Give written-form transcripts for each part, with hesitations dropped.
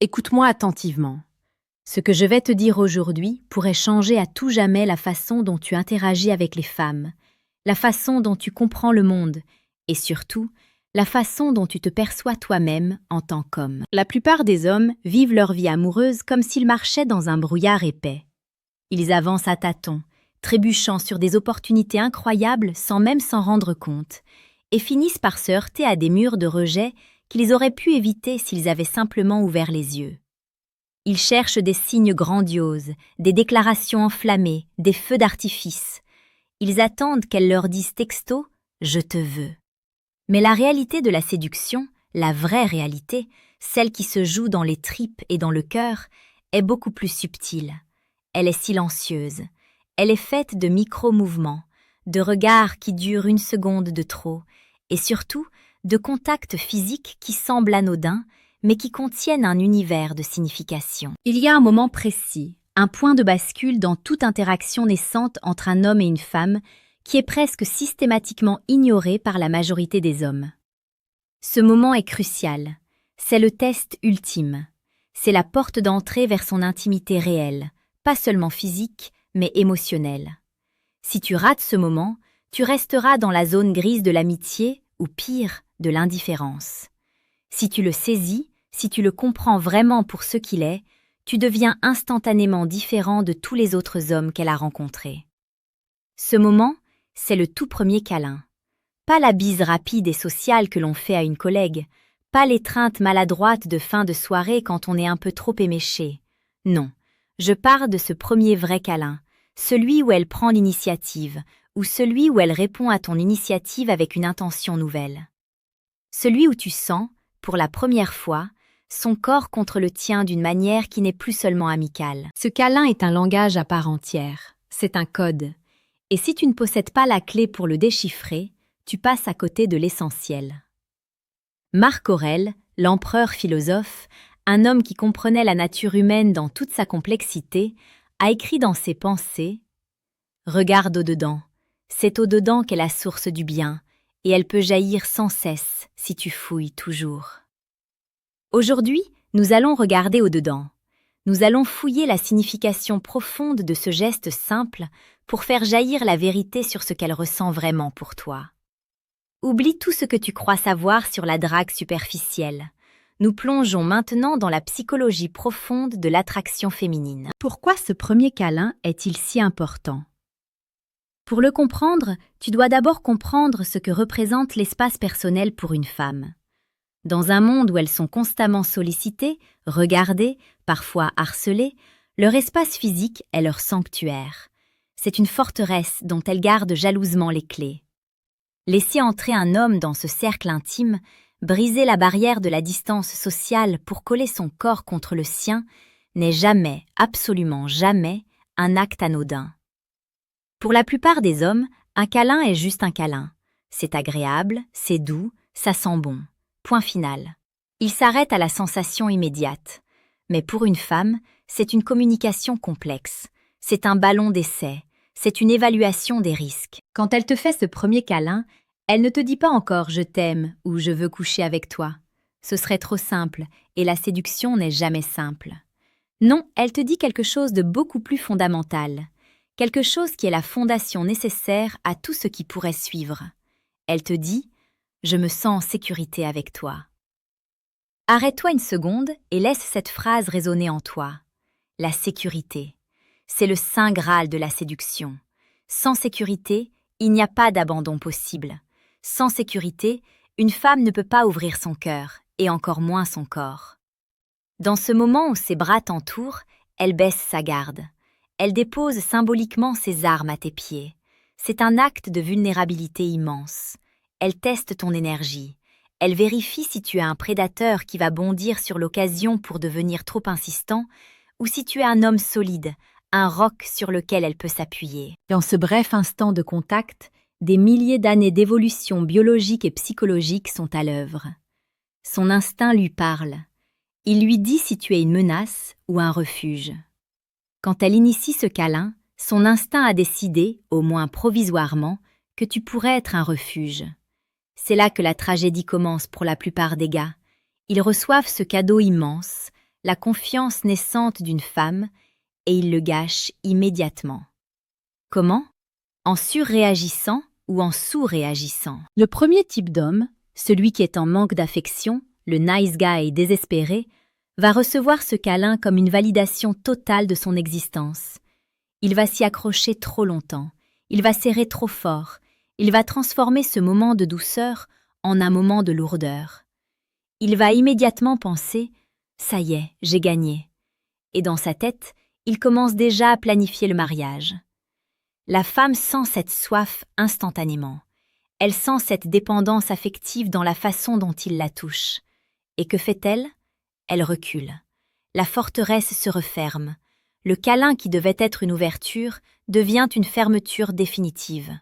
Écoute-moi attentivement. Ce que je vais te dire aujourd'hui pourrait changer à tout jamais la façon dont tu interagis avec les femmes, la façon dont tu comprends le monde et surtout, la façon dont tu te perçois toi-même en tant qu'homme. La plupart des hommes vivent leur vie amoureuse comme s'ils marchaient dans un brouillard épais. Ils avancent à tâtons, trébuchant sur des opportunités incroyables sans même s'en rendre compte, et finissent par se heurter à des murs de rejet qu'ils auraient pu éviter s'ils avaient simplement ouvert les yeux. Ils cherchent des signes grandioses, des déclarations enflammées, des feux d'artifice. Ils attendent qu'elle leur dise texto « Je te veux ». Mais la réalité de la séduction, la vraie réalité, celle qui se joue dans les tripes et dans le cœur, est beaucoup plus subtile. Elle est silencieuse. Elle est faite de micro-mouvements, de regards qui durent une seconde de trop, et surtout de contacts physiques qui semblent anodins, mais qui contiennent un univers de signification. Il y a un moment précis, un point de bascule dans toute interaction naissante entre un homme et une femme, qui est presque systématiquement ignoré par la majorité des hommes. Ce moment est crucial. C'est le test ultime. C'est la porte d'entrée vers son intimité réelle, pas seulement physique, mais émotionnelle. Si tu rates ce moment, tu resteras dans la zone grise de l'amitié, ou pire, de l'indifférence. Si tu le saisis, si tu le comprends vraiment pour ce qu'il est, tu deviens instantanément différent de tous les autres hommes qu'elle a rencontrés. Ce moment, c'est le tout premier câlin. Pas la bise rapide et sociale que l'on fait à une collègue, pas l'étreinte maladroite de fin de soirée quand on est un peu trop éméché. Non, je parle de ce premier vrai câlin, celui où elle prend l'initiative, ou celui où elle répond à ton initiative avec une intention nouvelle. Celui où tu sens, pour la première fois, son corps contre le tien d'une manière qui n'est plus seulement amicale. Ce câlin est un langage à part entière, c'est un code. Et si tu ne possèdes pas la clé pour le déchiffrer, tu passes à côté de l'essentiel. Marc Aurèle, l'empereur philosophe, un homme qui comprenait la nature humaine dans toute sa complexité, a écrit dans ses pensées « Regarde au-dedans, c'est au-dedans qu'est la source du bien, et elle peut jaillir sans cesse si tu fouilles toujours. » Aujourd'hui, nous allons regarder au-dedans. Nous allons fouiller la signification profonde de ce geste simple pour faire jaillir la vérité sur ce qu'elle ressent vraiment pour toi. Oublie tout ce que tu crois savoir sur la drague superficielle. Nous plongeons maintenant dans la psychologie profonde de l'attraction féminine. Pourquoi ce premier câlin est-il si important? Pour le comprendre, tu dois d'abord comprendre ce que représente l'espace personnel pour une femme. Dans un monde où elles sont constamment sollicitées, regardées, parfois harcelées, leur espace physique est leur sanctuaire. C'est une forteresse dont elles gardent jalousement les clés. Laisser entrer un homme dans ce cercle intime, briser la barrière de la distance sociale pour coller son corps contre le sien, n'est jamais, absolument jamais, un acte anodin. Pour la plupart des hommes, un câlin est juste un câlin. C'est agréable, c'est doux, ça sent bon. Point final. Il s'arrête à la sensation immédiate. Mais pour une femme, c'est une communication complexe. C'est un ballon d'essai. C'est une évaluation des risques. Quand elle te fait ce premier câlin, elle ne te dit pas encore « je t'aime » ou « je veux coucher avec toi ». Ce serait trop simple, et la séduction n'est jamais simple. Non, elle te dit quelque chose de beaucoup plus fondamental. Quelque chose qui est la fondation nécessaire à tout ce qui pourrait suivre. Elle te dit « je me sens en sécurité avec toi ». Arrête-toi une seconde et laisse cette phrase résonner en toi. La sécurité. C'est le saint graal de la séduction. Sans sécurité, il n'y a pas d'abandon possible. Sans sécurité, une femme ne peut pas ouvrir son cœur, et encore moins son corps. Dans ce moment où ses bras t'entourent, elle baisse sa garde. Elle dépose symboliquement ses armes à tes pieds. C'est un acte de vulnérabilité immense. Elle teste ton énergie. Elle vérifie si tu es un prédateur qui va bondir sur l'occasion pour devenir trop insistant, ou si tu es un homme solide, un roc sur lequel elle peut s'appuyer. Dans ce bref instant de contact, des milliers d'années d'évolution biologique et psychologique sont à l'œuvre. Son instinct lui parle. Il lui dit si tu es une menace ou un refuge. Quand elle initie ce câlin, son instinct a décidé, au moins provisoirement, que tu pourrais être un refuge. C'est là que la tragédie commence pour la plupart des gars. Ils reçoivent ce cadeau immense, la confiance naissante d'une femme, et il le gâche immédiatement. Comment? En surréagissant ou en sous-réagissant. Le premier type d'homme, celui qui est en manque d'affection, le nice guy désespéré, va recevoir ce câlin comme une validation totale de son existence. Il va s'y accrocher trop longtemps, il va serrer trop fort, il va transformer ce moment de douceur en un moment de lourdeur. Il va immédiatement penser « ça y est, j'ai gagné ». Et dans sa tête, il commence déjà à planifier le mariage. La femme sent cette soif instantanément. Elle sent cette dépendance affective dans la façon dont il la touche. Et que fait-elle? Elle recule. La forteresse se referme. Le câlin qui devait être une ouverture devient une fermeture définitive.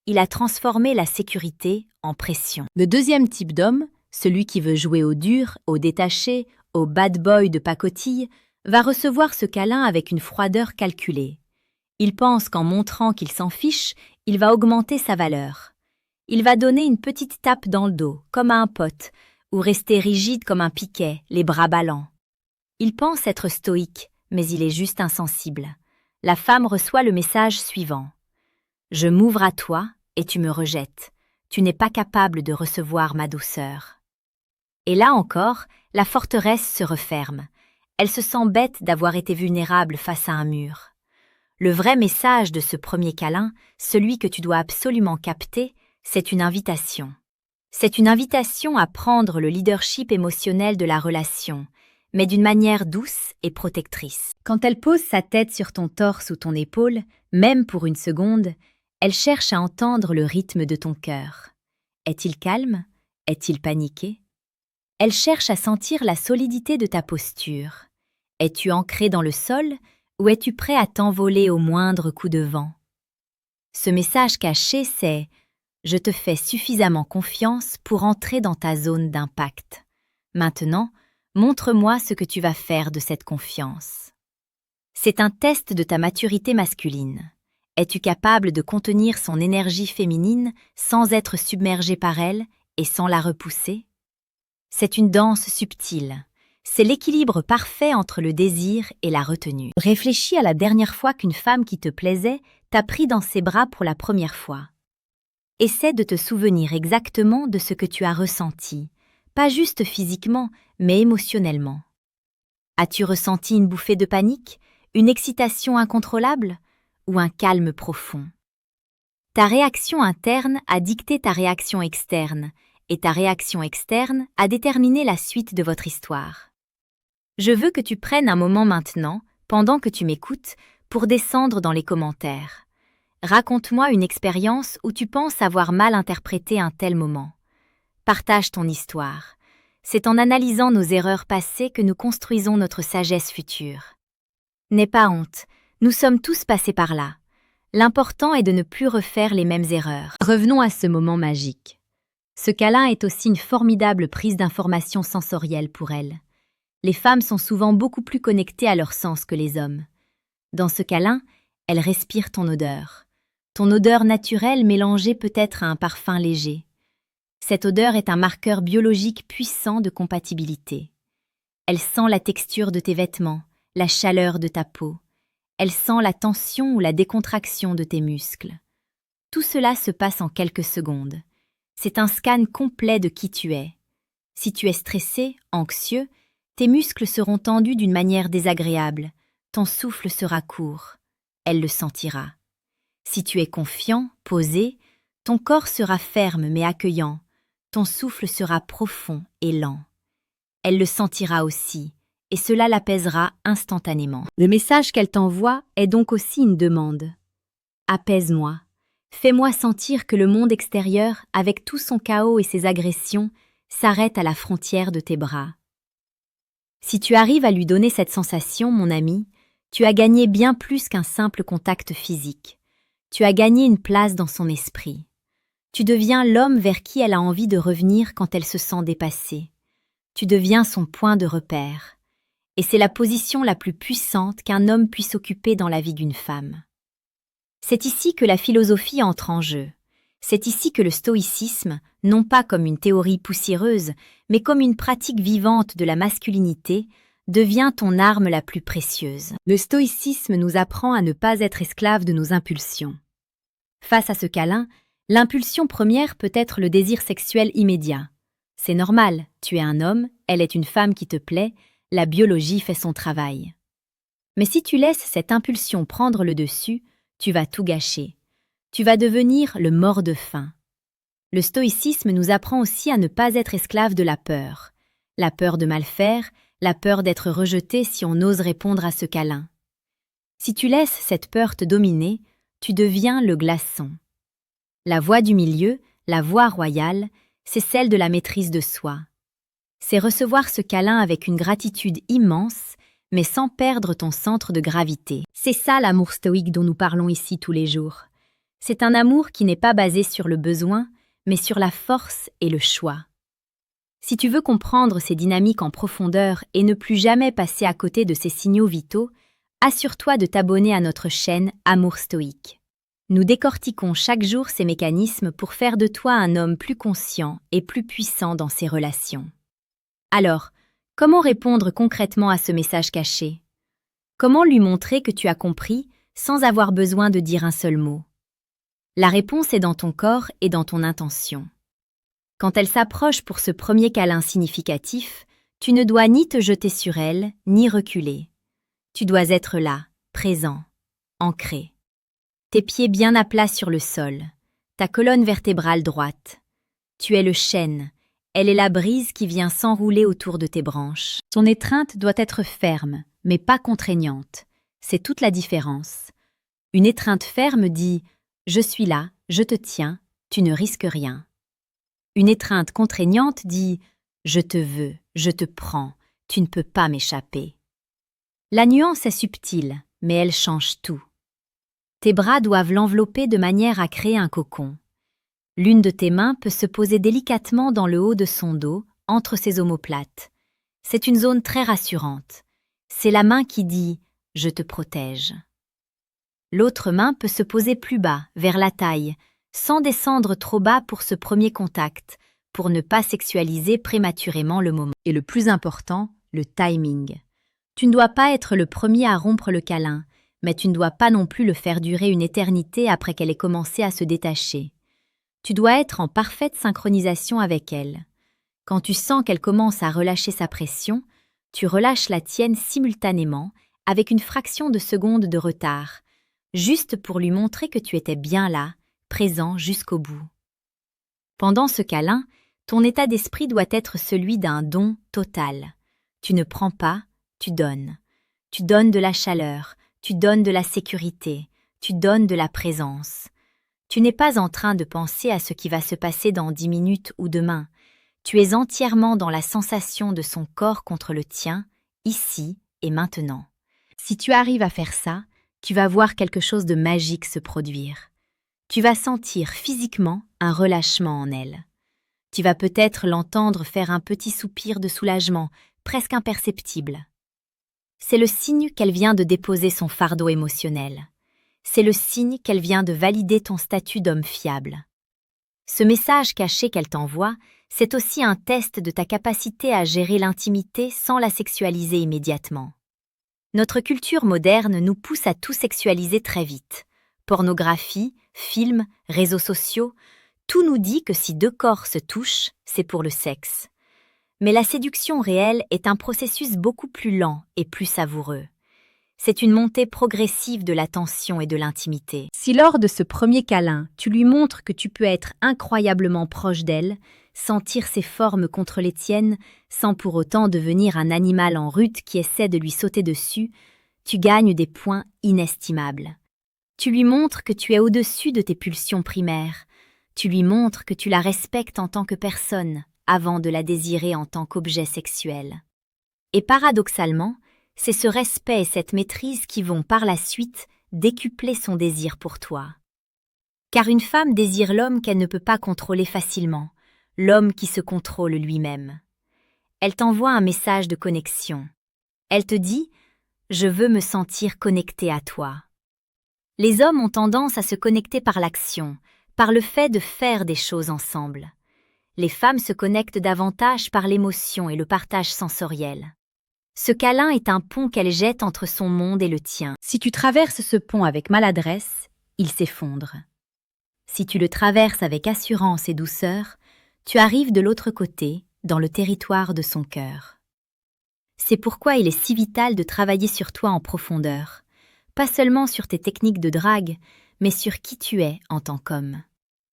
Il a transformé la sécurité en pression. Le deuxième type d'homme, celui qui veut jouer au dur, au détaché, au bad boy de pacotille, va recevoir ce câlin avec une froideur calculée. Il pense qu'en montrant qu'il s'en fiche, il va augmenter sa valeur. Il va donner une petite tape dans le dos, comme à un pote, ou rester rigide comme un piquet, les bras ballants. Il pense être stoïque, mais il est juste insensible. La femme reçoit le message suivant. « Je m'ouvre à toi et tu me rejettes. Tu n'es pas capable de recevoir ma douceur. » Et là encore, la forteresse se referme. Elle se sent bête d'avoir été vulnérable face à un mur. Le vrai message de ce premier câlin, celui que tu dois absolument capter, c'est une invitation. C'est une invitation à prendre le leadership émotionnel de la relation, mais d'une manière douce et protectrice. Quand elle pose sa tête sur ton torse ou ton épaule, même pour une seconde, elle cherche à entendre le rythme de ton cœur. Est-il calme? Est-il paniqué? Elle cherche à sentir la solidité de ta posture. Es-tu ancré dans le sol ou es-tu prêt à t'envoler au moindre coup de vent? Ce message caché, c'est « Je te fais suffisamment confiance pour entrer dans ta zone d'impact. Maintenant, montre-moi ce que tu vas faire de cette confiance. » C'est un test de ta maturité masculine. Es-tu capable de contenir son énergie féminine sans être submergé par elle et sans la repousser? C'est une danse subtile. C'est l'équilibre parfait entre le désir et la retenue. Réfléchis à la dernière fois qu'une femme qui te plaisait t'a pris dans ses bras pour la première fois. Essaie de te souvenir exactement de ce que tu as ressenti, pas juste physiquement, mais émotionnellement. As-tu ressenti une bouffée de panique, une excitation incontrôlable ou un calme profond? Ta réaction interne a dicté ta réaction externe, et ta réaction externe a déterminé la suite de votre histoire. Je veux que tu prennes un moment maintenant, pendant que tu m'écoutes, pour descendre dans les commentaires. Raconte-moi une expérience où tu penses avoir mal interprété un tel moment. Partage ton histoire. C'est en analysant nos erreurs passées que nous construisons notre sagesse future. N'aie pas honte, nous sommes tous passés par là. L'important est de ne plus refaire les mêmes erreurs. Revenons à ce moment magique. Ce câlin est aussi une formidable prise d'information sensorielle pour elles. Les femmes sont souvent beaucoup plus connectées à leur sens que les hommes. Dans ce câlin, elles respirent ton odeur naturelle mélangée peut-être à un parfum léger. Cette odeur est un marqueur biologique puissant de compatibilité. Elle sent la texture de tes vêtements, la chaleur de ta peau. Elle sent la tension ou la décontraction de tes muscles. Tout cela se passe en quelques secondes. C'est un scan complet de qui tu es. Si tu es stressé, anxieux, tes muscles seront tendus d'une manière désagréable. Ton souffle sera court. Elle le sentira. Si tu es confiant, posé, ton corps sera ferme mais accueillant. Ton souffle sera profond et lent. Elle le sentira aussi, et cela l'apaisera instantanément. Le message qu'elle t'envoie est donc aussi une demande. Apaise-moi. Fais-moi sentir que le monde extérieur, avec tout son chaos et ses agressions, s'arrête à la frontière de tes bras. Si tu arrives à lui donner cette sensation, mon ami, tu as gagné bien plus qu'un simple contact physique. Tu as gagné une place dans son esprit. Tu deviens l'homme vers qui elle a envie de revenir quand elle se sent dépassée. Tu deviens son point de repère. Et c'est la position la plus puissante qu'un homme puisse occuper dans la vie d'une femme. C'est ici que la philosophie entre en jeu. C'est ici que le stoïcisme, non pas comme une théorie poussiéreuse, mais comme une pratique vivante de la masculinité, devient ton arme la plus précieuse. Le stoïcisme nous apprend à ne pas être esclave de nos impulsions. Face à ce câlin, l'impulsion première peut être le désir sexuel immédiat. C'est normal, tu es un homme, elle est une femme qui te plaît, la biologie fait son travail. Mais si tu laisses cette impulsion prendre le dessus, tu vas tout gâcher. Tu vas devenir le mort de faim. Le stoïcisme nous apprend aussi à ne pas être esclave de la peur de mal faire, la peur d'être rejeté si on ose répondre à ce câlin. Si tu laisses cette peur te dominer, tu deviens le glaçon. La voie du milieu, la voie royale, c'est celle de la maîtrise de soi. C'est recevoir ce câlin avec une gratitude immense, mais sans perdre ton centre de gravité. C'est ça l'amour stoïque dont nous parlons ici tous les jours. C'est un amour qui n'est pas basé sur le besoin, mais sur la force et le choix. Si tu veux comprendre ces dynamiques en profondeur et ne plus jamais passer à côté de ces signaux vitaux, assure-toi de t'abonner à notre chaîne Amour Stoïque. Nous décortiquons chaque jour ces mécanismes pour faire de toi un homme plus conscient et plus puissant dans ses relations. Alors, comment répondre concrètement à ce message caché? Comment lui montrer que tu as compris sans avoir besoin de dire un seul mot? La réponse est dans ton corps et dans ton intention. Quand elle s'approche pour ce premier câlin significatif, tu ne dois ni te jeter sur elle, ni reculer. Tu dois être là, présent, ancré. Tes pieds bien à plat sur le sol, ta colonne vertébrale droite. Tu es le chêne, elle est la brise qui vient s'enrouler autour de tes branches. Son étreinte doit être ferme, mais pas contraignante. C'est toute la différence. Une étreinte ferme dit « Je suis là, je te tiens, tu ne risques rien ». Une étreinte contraignante dit « Je te veux, je te prends, tu ne peux pas m'échapper ». La nuance est subtile, mais elle change tout. Tes bras doivent l'envelopper de manière à créer un cocon. L'une de tes mains peut se poser délicatement dans le haut de son dos, entre ses omoplates. C'est une zone très rassurante. C'est la main qui dit « Je te protège ». L'autre main peut se poser plus bas, vers la taille, sans descendre trop bas pour ce premier contact, pour ne pas sexualiser prématurément le moment. Et le plus important, le timing. Tu ne dois pas être le premier à rompre le câlin, mais tu ne dois pas non plus le faire durer une éternité après qu'elle ait commencé à se détacher. Tu dois être en parfaite synchronisation avec elle. Quand tu sens qu'elle commence à relâcher sa pression, tu relâches la tienne simultanément, avec une fraction de seconde de retard, juste pour lui montrer que tu étais bien là, présent jusqu'au bout. Pendant ce câlin, ton état d'esprit doit être celui d'un don total. Tu ne prends pas, tu donnes. Tu donnes de la chaleur, tu donnes de la sécurité, tu donnes de la présence. Tu n'es pas en train de penser à ce qui va se passer dans 10 minutes ou demain. Tu es entièrement dans la sensation de son corps contre le tien, ici et maintenant. Si tu arrives à faire ça, tu vas voir quelque chose de magique se produire. Tu vas sentir physiquement un relâchement en elle. Tu vas peut-être l'entendre faire un petit soupir de soulagement, presque imperceptible. C'est le signe qu'elle vient de déposer son fardeau émotionnel. C'est le signe qu'elle vient de valider ton statut d'homme fiable. Ce message caché qu'elle t'envoie, c'est aussi un test de ta capacité à gérer l'intimité sans la sexualiser immédiatement. Notre culture moderne nous pousse à tout sexualiser très vite. Pornographie, films, réseaux sociaux, tout nous dit que si deux corps se touchent, c'est pour le sexe. Mais la séduction réelle est un processus beaucoup plus lent et plus savoureux. C'est une montée progressive de l'attention et de l'intimité. Si lors de ce premier câlin, tu lui montres que tu peux être incroyablement proche d'elle, sentir ses formes contre les tiennes, sans pour autant devenir un animal en rut qui essaie de lui sauter dessus, tu gagnes des points inestimables. Tu lui montres que tu es au-dessus de tes pulsions primaires. Tu lui montres que tu la respectes en tant que personne, avant de la désirer en tant qu'objet sexuel. Et paradoxalement, c'est ce respect et cette maîtrise qui vont par la suite décupler son désir pour toi. Car une femme désire l'homme qu'elle ne peut pas contrôler facilement, l'homme qui se contrôle lui-même. Elle t'envoie un message de connexion. Elle te dit « Je veux me sentir connecté à toi ». Les hommes ont tendance à se connecter par l'action, par le fait de faire des choses ensemble. Les femmes se connectent davantage par l'émotion et le partage sensoriel. Ce câlin est un pont qu'elle jette entre son monde et le tien. Si tu traverses ce pont avec maladresse, il s'effondre. Si tu le traverses avec assurance et douceur, tu arrives de l'autre côté, dans le territoire de son cœur. C'est pourquoi il est si vital de travailler sur toi en profondeur, pas seulement sur tes techniques de drague, mais sur qui tu es en tant qu'homme.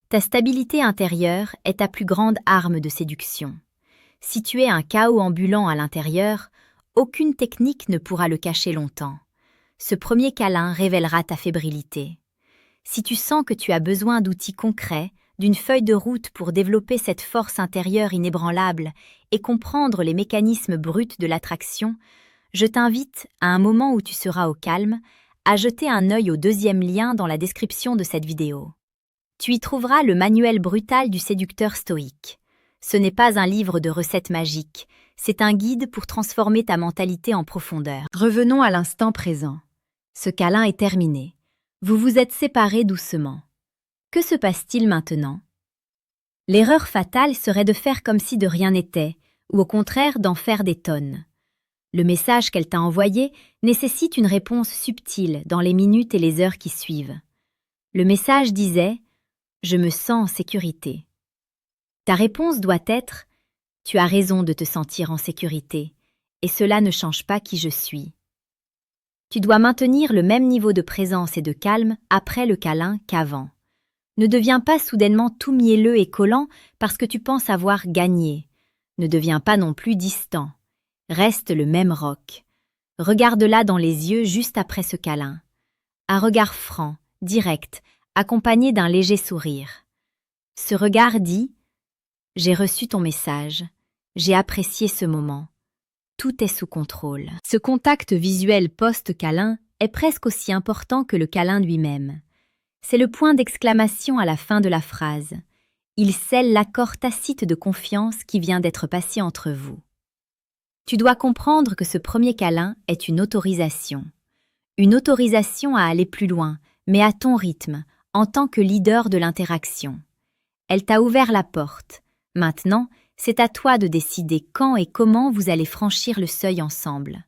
Ta stabilité intérieure est ta plus grande arme de séduction. Si tu es un chaos ambulant à l'intérieur, aucune technique ne pourra le cacher longtemps. Ce premier câlin révélera ta fébrilité. Si tu sens que tu as besoin d'outils concrets, d'une feuille de route pour développer cette force intérieure inébranlable et comprendre les mécanismes bruts de l'attraction, je t'invite, à un moment où tu seras au calme, à jeter un œil au deuxième lien dans la description de cette vidéo. Tu y trouveras le manuel brutal du séducteur stoïque. Ce n'est pas un livre de recettes magiques, c'est un guide pour transformer ta mentalité en profondeur. Revenons à l'instant présent. Ce câlin est terminé. Vous vous êtes séparés doucement. Que se passe-t-il maintenant? L'erreur fatale serait de faire comme si de rien n'était, ou au contraire d'en faire des tonnes. Le message qu'elle t'a envoyé nécessite une réponse subtile dans les minutes et les heures qui suivent. Le message disait « Je me sens en sécurité ». Ta réponse doit être « Tu as raison de te sentir en sécurité, et cela ne change pas qui je suis ». Tu dois maintenir le même niveau de présence et de calme après le câlin qu'avant. Ne deviens pas soudainement tout mielleux et collant parce que tu penses avoir gagné. Ne deviens pas non plus distant. Reste le même roc. Regarde-la dans les yeux juste après ce câlin. Un regard franc, direct, accompagné d'un léger sourire. Ce regard dit « J'ai reçu ton message, j'ai apprécié ce moment. Tout est sous contrôle. » Ce contact visuel post-câlin est presque aussi important que le câlin lui-même. C'est le point d'exclamation à la fin de la phrase. Il scelle l'accord tacite de confiance qui vient d'être passé entre vous. Tu dois comprendre que ce premier câlin est une autorisation. Une autorisation à aller plus loin, mais à ton rythme, en tant que leader de l'interaction. Elle t'a ouvert la porte. Maintenant, c'est à toi de décider quand et comment vous allez franchir le seuil ensemble.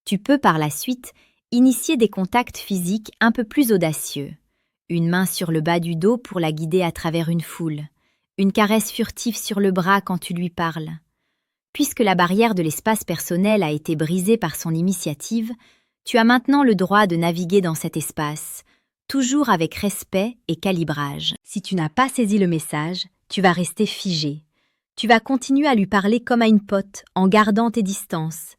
Tu peux par la suite initier des contacts physiques un peu plus audacieux. Une main sur le bas du dos pour la guider à travers une foule. Une caresse furtive sur le bras quand tu lui parles. Puisque la barrière de l'espace personnel a été brisée par son initiative, tu as maintenant le droit de naviguer dans cet espace, toujours avec respect et calibrage. Si tu n'as pas saisi le message, tu vas rester figé. Tu vas continuer à lui parler comme à une pote, en gardant tes distances.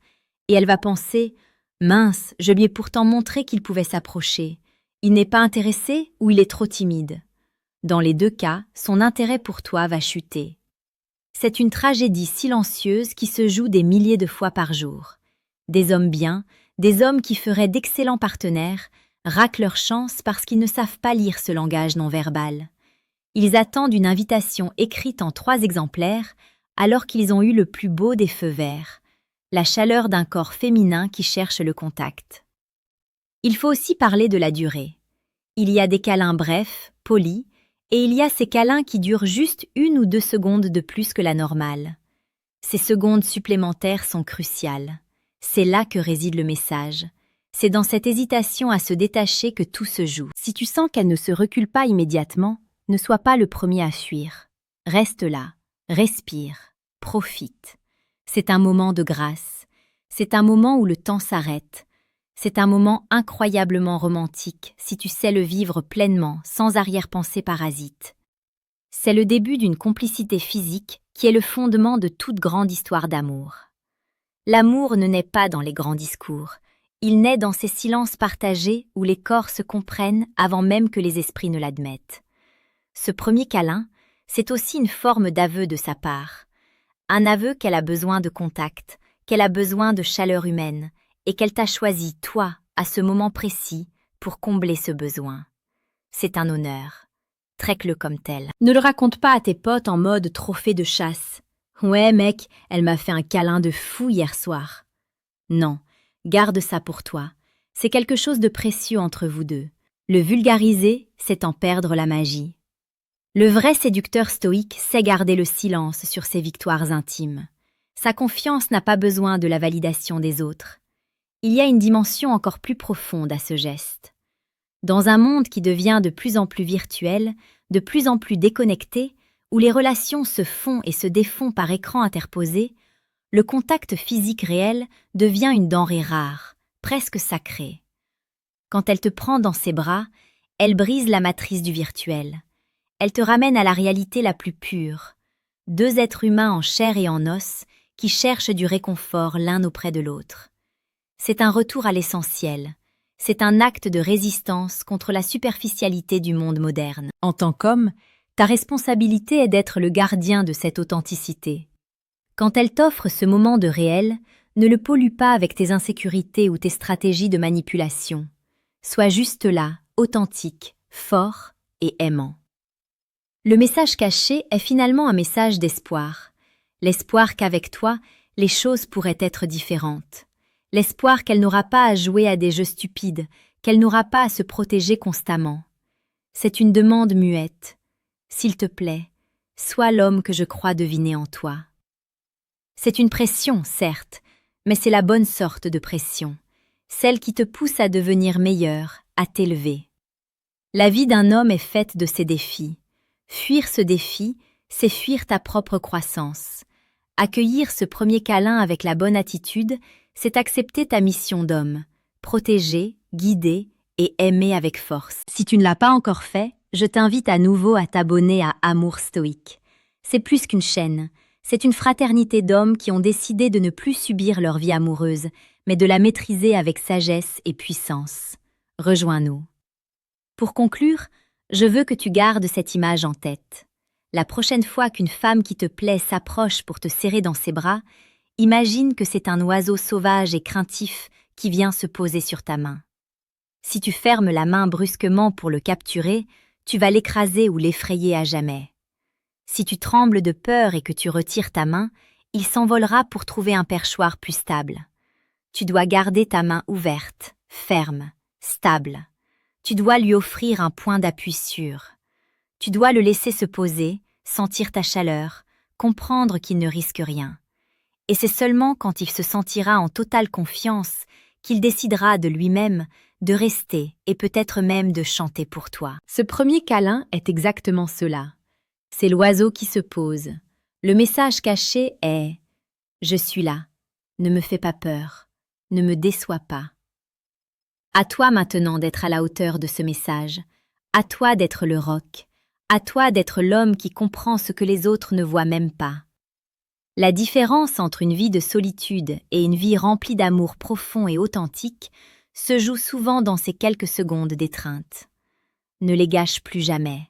Et elle va penser « Mince, je lui ai pourtant montré qu'il pouvait s'approcher. Il n'est pas intéressé ou il est trop timide ?» Dans les deux cas, son intérêt pour toi va chuter. C'est une tragédie silencieuse qui se joue des milliers de fois par jour. Des hommes bien, des hommes qui feraient d'excellents partenaires, ratent leur chance parce qu'ils ne savent pas lire ce langage non verbal. Ils attendent une invitation écrite en 3 exemplaires alors qu'ils ont eu le plus beau des feux verts, la chaleur d'un corps féminin qui cherche le contact. Il faut aussi parler de la durée. Il y a des câlins brefs, polis, et il y a ces câlins qui durent juste 1 ou 2 secondes de plus que la normale. Ces secondes supplémentaires sont cruciales. C'est là que réside le message. C'est dans cette hésitation à se détacher que tout se joue. Si tu sens qu'elle ne se recule pas immédiatement, ne sois pas le premier à fuir. Reste là, respire, profite. C'est un moment de grâce. C'est un moment où le temps s'arrête. C'est un moment incroyablement romantique si tu sais le vivre pleinement, sans arrière-pensée parasite. C'est le début d'une complicité physique qui est le fondement de toute grande histoire d'amour. L'amour ne naît pas dans les grands discours. Il naît dans ces silences partagés où les corps se comprennent avant même que les esprits ne l'admettent. Ce premier câlin, c'est aussi une forme d'aveu de sa part. Un aveu qu'elle a besoin de contact, qu'elle a besoin de chaleur humaine, et qu'elle t'a choisi, toi, à ce moment précis, pour combler ce besoin. C'est un honneur. Traite-le comme tel. Ne le raconte pas à tes potes en mode trophée de chasse. « Ouais, mec, elle m'a fait un câlin de fou hier soir. » Non, garde ça pour toi. C'est quelque chose de précieux entre vous deux. Le vulgariser, c'est en perdre la magie. Le vrai séducteur stoïque sait garder le silence sur ses victoires intimes. Sa confiance n'a pas besoin de la validation des autres. Il y a une dimension encore plus profonde à ce geste. Dans un monde qui devient de plus en plus virtuel, de plus en plus déconnecté, où les relations se font et se défont par écran interposé, le contact physique réel devient une denrée rare, presque sacrée. Quand elle te prend dans ses bras, elle brise la matrice du virtuel. Elle te ramène à la réalité la plus pure. Deux êtres humains en chair et en os qui cherchent du réconfort l'un auprès de l'autre. C'est un retour à l'essentiel. C'est un acte de résistance contre la superficialité du monde moderne. En tant qu'homme, ta responsabilité est d'être le gardien de cette authenticité. Quand elle t'offre ce moment de réel, ne le pollue pas avec tes insécurités ou tes stratégies de manipulation. Sois juste là, authentique, fort et aimant. Le message caché est finalement un message d'espoir. L'espoir qu'avec toi, les choses pourraient être différentes. L'espoir qu'elle n'aura pas à jouer à des jeux stupides, qu'elle n'aura pas à se protéger constamment. C'est une demande muette. S'il te plaît, sois l'homme que je crois deviner en toi. C'est une pression, certes, mais c'est la bonne sorte de pression, celle qui te pousse à devenir meilleur, à t'élever. La vie d'un homme est faite de ces défis. Fuir ce défi, c'est fuir ta propre croissance. Accueillir ce premier câlin avec la bonne attitude, c'est accepter ta mission d'homme, protéger, guider et aimer avec force. Si tu ne l'as pas encore fait, je t'invite à nouveau à t'abonner à Amour Stoïque. C'est plus qu'une chaîne, c'est une fraternité d'hommes qui ont décidé de ne plus subir leur vie amoureuse, mais de la maîtriser avec sagesse et puissance. Rejoins-nous. Pour conclure, je veux que tu gardes cette image en tête. La prochaine fois qu'une femme qui te plaît s'approche pour te serrer dans ses bras, imagine que c'est un oiseau sauvage et craintif qui vient se poser sur ta main. Si tu fermes la main brusquement pour le capturer, tu vas l'écraser ou l'effrayer à jamais. Si tu trembles de peur et que tu retires ta main, il s'envolera pour trouver un perchoir plus stable. Tu dois garder ta main ouverte, ferme, stable. Tu dois lui offrir un point d'appui sûr. Tu dois le laisser se poser, sentir ta chaleur, comprendre qu'il ne risque rien. Et c'est seulement quand il se sentira en totale confiance qu'il décidera de lui-même de rester et peut-être même de chanter pour toi. Ce premier câlin est exactement cela. C'est l'oiseau qui se pose. Le message caché est « Je suis là, ne me fais pas peur, ne me déçois pas ». À toi maintenant d'être à la hauteur de ce message, à toi d'être le roc, à toi d'être l'homme qui comprend ce que les autres ne voient même pas. La différence entre une vie de solitude et une vie remplie d'amour profond et authentique se joue souvent dans ces quelques secondes d'étreinte. Ne les gâche plus jamais.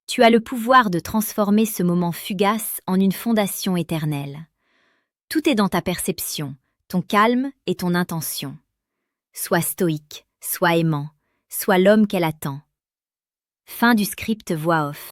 Tu as le pouvoir de transformer ce moment fugace en une fondation éternelle. Tout est dans ta perception, ton calme et ton intention. Sois stoïque, sois aimant, sois l'homme qu'elle attend. Fin du script voix off.